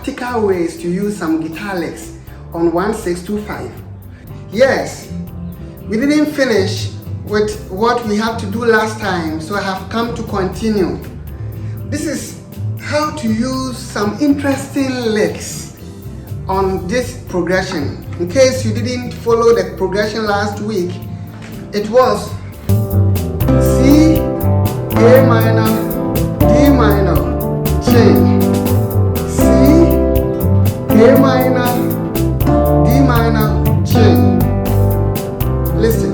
practical ways to use some guitar licks on 1625. Yes, we didn't finish with what we had to do last time, so I have come to continue. This is how to use some interesting licks on this progression. In case you didn't follow the progression last week, it was C, A minor, D minor, G, C, A minor, D minor, G. Listen,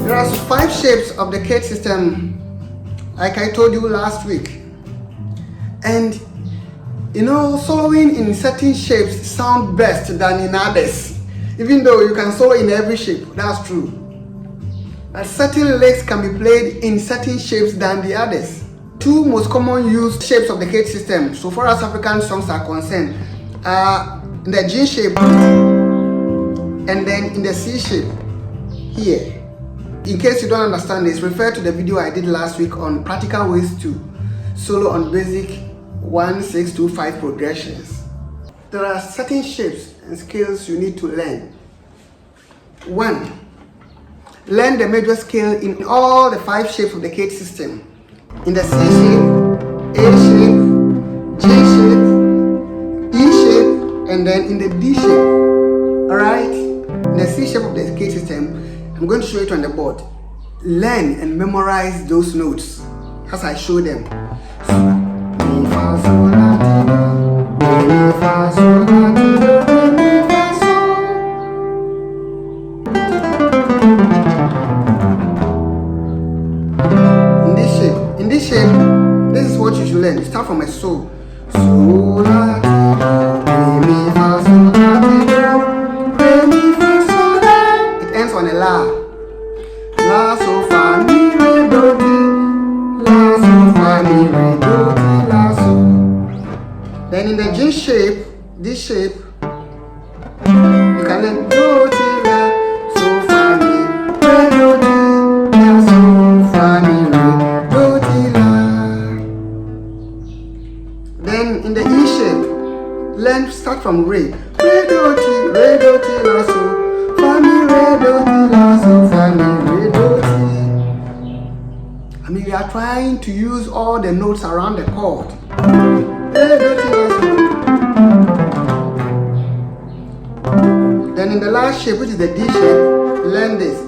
there are 5 shapes of the chord system, like I told you last week. And you know, soloing in certain shapes sound best than in others. Even though you can solo in every shape, that's true. But certain licks can be played in certain shapes than the others. 2 most common used shapes of the chord system, so far as African songs are concerned, are in the G shape and then in the C shape here. In case you don't understand this, refer to the video I did last week on practical ways to solo on basic 1625 progressions. There are certain shapes and scales you need to learn. 1. Learn the major scale in all the 5 shapes of the chord system. In the C shape, A shape, G shape, E shape, and then in the D shape. Alright? In the C shape of the chord system, I'm going to show it on the board. Learn and memorize those notes as I show them. Mi, fa, sol, la, ti, do. Mi, fa, sol, la, ti, do. Mi, fa, sol. In this shape, this is what you should learn. You start from a sol. Sol, la, ti, do. Mi, fa, sol, la, ti, do. Re, mi, fa, sol, la. It ends on a la. La, sol, fa, mi, re, do, ti. La, sol, fa, mi, re, do, ti. Then in the G shape, this shape, you can learn do, ti, la, so, fa, mi, re, do, ti, la, so, fa, mi, re, do, ti, la. Then in the E shape, learn start from re. Re, do, ti, la, so, fa, mi, re, do, ti, la, so, fa, mi, re, do, ti. I mean, we are trying to use all the notes around the chord. Then in the last shape, which is the D shape, learn this.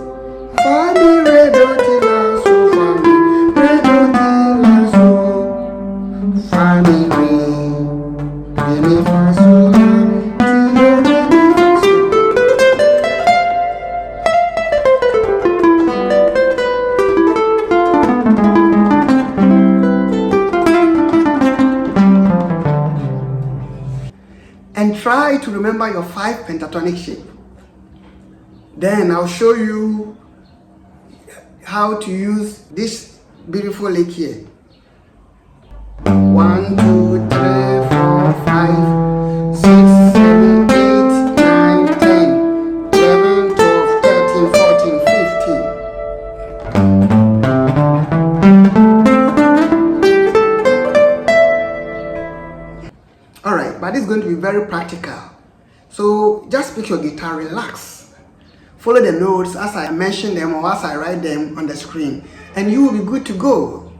Fa, mi, re, do, ti, la, so, fa, mi, re, do, ti, la, so, fa, mi, re, mi, fa, sol, la, ti, do, re, mi, fa, sol. And try to remember your 5 pentatonic shape. Then I'll show you how to use this beautiful lick here. 1, 2, 3, 4, 5, 6, 7, 8, 9, 10, 11, 12, 13, 14, 15. Alright, but it's going to be very practical. So just pick your guitar, relax. Follow the notes as I mention them or as I write them on the screen, and you will be good to go.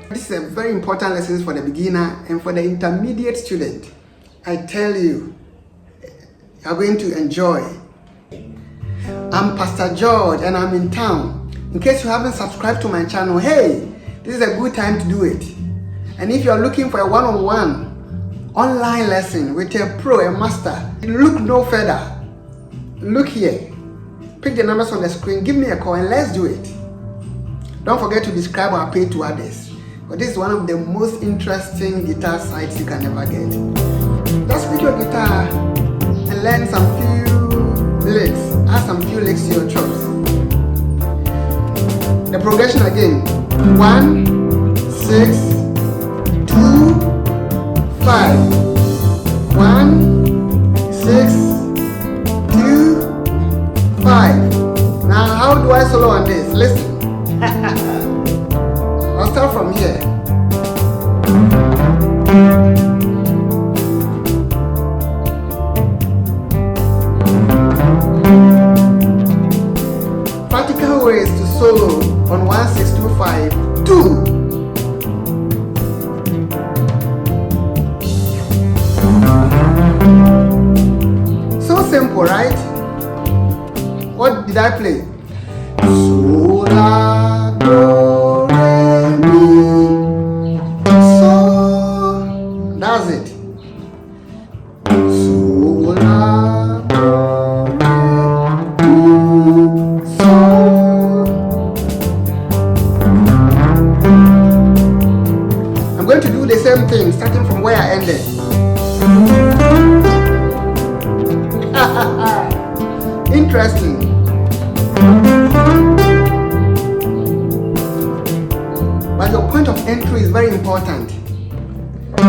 This is a very important lesson for the beginner and for the intermediate student. I tell you, you're going to enjoy. I'm Pastor George and I'm in town. In case you haven't subscribed to my channel, hey, this is a good time to do it. And if you're looking for a one-on-one online lesson with a pro, a master, look no further. Look here. Pick the numbers on the screen, give me a call and let's do it. Don't forget to describe our page to others, but this is one of the most interesting guitar sites you can ever get. Just pick your guitar and learn some few licks. Add some few licks to your chops. The progression again. 1, 6, 2, 5. 1, 6, 2, 5. Now how do I solo on this? Listen. I'll start from here. ways to solo on 1625 2. So simple, right? What did I play? So, la, do, re, mi. So, that's it. So, la, do, re, mi, so. I'm going to do the same thing starting from where I ended. Interesting. But your point of entry is very important. So,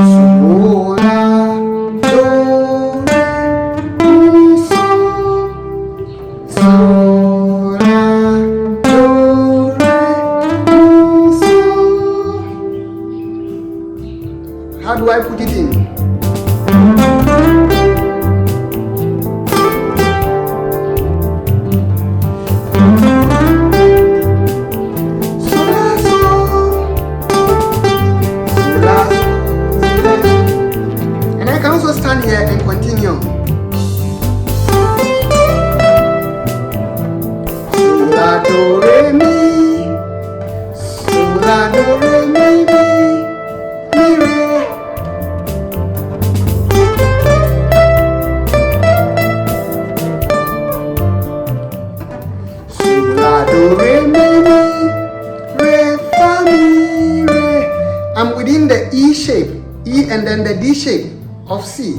la, do, re, mi, so. So, la, do, re, mi, so. How do I put it in? Stand here and continue. So la do re mi, so la do re mi mi re. So la do re mi re fa mi re. I'm within the E shape, E and then the D shape of C.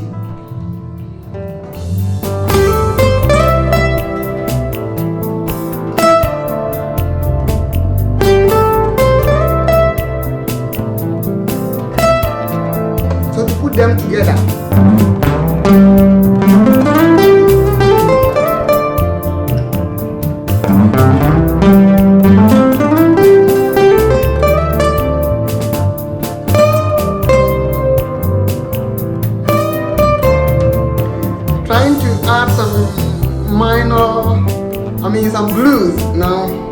So to put them together. Trying to add some minor, some blues now.